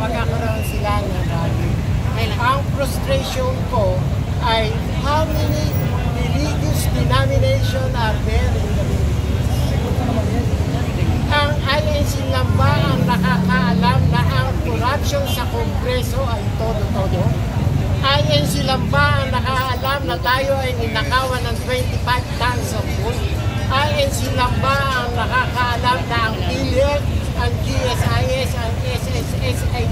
magkakaroon sila ng rally. Ang frustration ko ay how many religious denomination are there in the Philippines? Ang INC lang ba ang nakakaalam na ang corruption sa Kongreso ay todo-todo? INC lang ba ang nakakaalam na tayo ay ninakawan ng 25 tons of wood? INC lang ba ang nakakaalam na ang PhilHealth, ang GSIS, ang SSS ay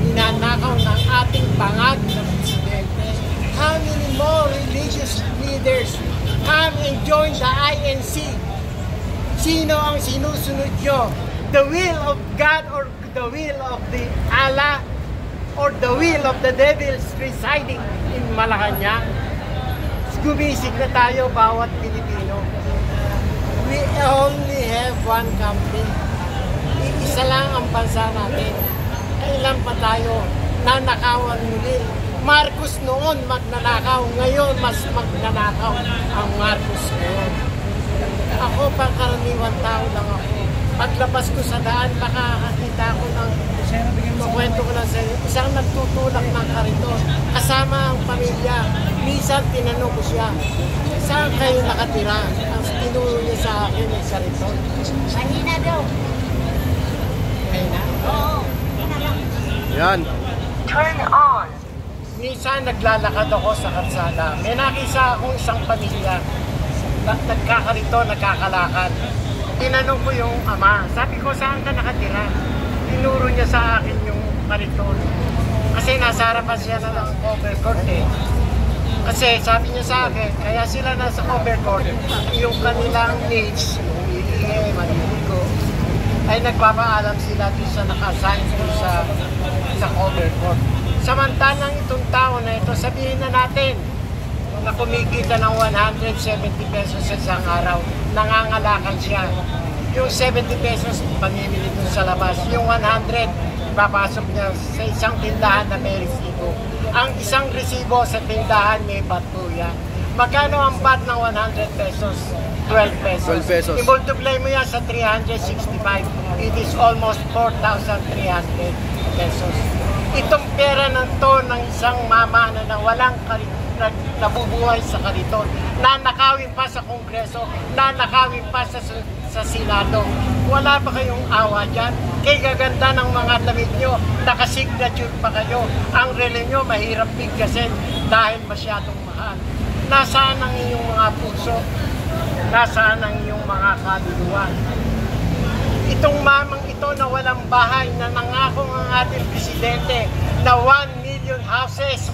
ninanakaw ng ating bangag na presidente? How many more religious leaders come and join the INC? Sino ang sinusunod nyo? The will of God or the will of the Allah or the will of the devils residing in Malacanang? Gumising na tayo bawat Pilipino. We only have one country. Isa lang ang bansa natin. Kailan pa tayo nanakawan muli? Marcos noon magnanakaw, ngayon mas magnanakaw ang Marcos ngayon. Ako, pangkaraniwang tao lang ako. Paglabas ko sa daan, makakakita ko ng kwento ko lang sa inyo. Isang nagtutulak ng kariton. Kasama ang pamilya. Minsan tinanong ko siya, saan kayo nakatira? Ang tinuro niya sa akin ay kariton. Kanina daw. Kanina? Oo. Yan. Turn on. Minsan naglalakad ako sa kalsada. May nakisa akong isang pamilya. Nagkakarito, nagkakalakad. Tinanong ko yung ama. Sabi ko, saan ka nakatira? Tinuro niya sa akin yung kariton. Kasi nasa harapan siya na ng overcourt eh. Kasi sabi niya sa akin, kaya sila nasa overcourt, yung kanilang age, maniligo, ay nagpapaalam sila doon sa naka-assign doon sa overcourt. Samantalang itong tao na ito, sabihin na natin, na kumikita ng 170 pesos sa isang araw, nangangalakan siya. Yung 70 pesos, pamimili dun sa labas. Yung 100, papasok niya sa isang tindahan na may resibo. Ang isang resibo sa tindahan may bat po yan. Magkano ang bat ng 100 pesos? 12 pesos. 12 pesos. I-multiply mo yan sa 365. It is almost 4,300 pesos. Itong pera ng to ng isang mama na walang nabubuhay sa kariton, nanakawin pa sa Kongreso, nanakawin pa sa Senado. Wala ba kayong awa dyan? Kay gaganda ng mga damit nyo, nakasignature pa kayo. Ang relo nyo mahirap bigkasin dahil masyadong mahal. Nasaan ang inyong mga puso? Nasaan ang inyong mga kaluluwa? Itong mamang ito na walang bahay na nangako ang ating presidente na 1 million houses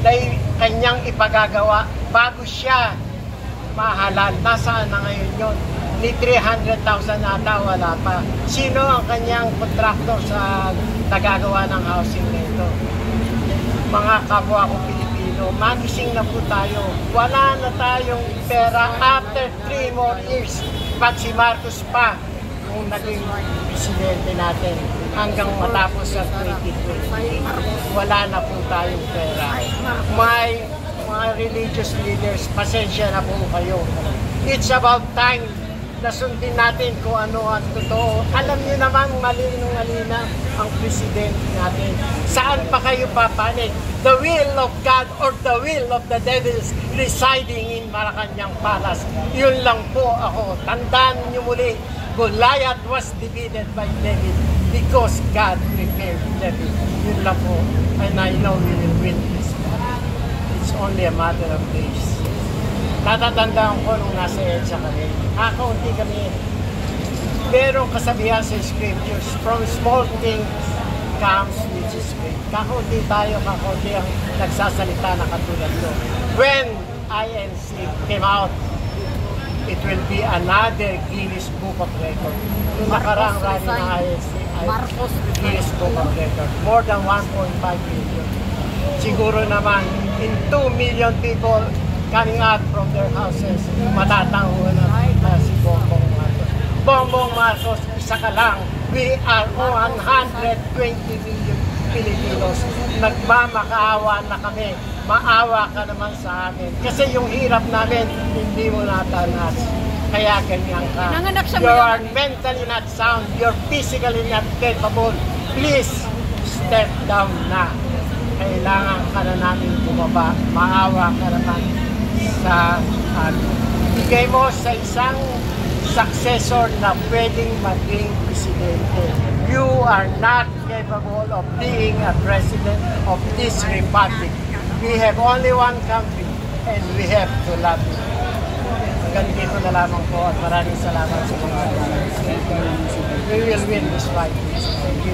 na kanyang ipagagawa bago siya mahalal. Nasaan na ngayon yun? Ni 300,000 ata, wala pa. Sino ang kanyang kontraktor sa nagagawa ng housing nito? Mga kapwa ko Pilipino, magising na po tayo. Wala na tayong pera after 3 more years. Pag si Marcos pa kung naging presidente natin hanggang matapos sa 2020, wala na po tayong pera. May mga religious leaders, pasensya na po kayo. It's about time na sundin natin kung ano ang totoo. Alam niyo naman, malinong-malina ang presidente natin. Saan pa kayo papanig? The will of God or the will of the devils residing in Malacanang Palace. Yun lang po ako. Tandaan niyo muli, Goliath was defeated by David because God prepared David. Yun lang po. And I know we will win this. It's only a matter of days. Natatandaan ko nung nasa EDSA kami. Kakaunti kami. Pero kasabihan sa scriptures, from small things comes which is great. Kakaunti tayo, kakaunti ang nagsasalita na katulad ko. When INC came out, it will be another Guinness Book of Records. Yung nakaraang rally ng INC ay Guinness Book of Records. More than 1.5 million. Siguro naman, in 2 million people coming out from their houses, matatanguhan na si Bongbong Marcos. Bongbong Marcos, isa ka lang. We are 120 million Filipinos. Nagmamakaawa na kami. Maawa ka naman sa amin. Kasi yung hirap namin, hindi mo natanas. Kaya ganyan ka. You are mentally not sound. You're physically not capable please step down na. Kailangan ka na namin bumaba. Maawa ka naman sa bigay mo sa isang successor na pwedeng maging presidente. You are not capable of being a president of this republic. We have only one country and we have to love it. Hanggang dito na lamang po at maraming salamat sa mga We will win this fight. Thank you.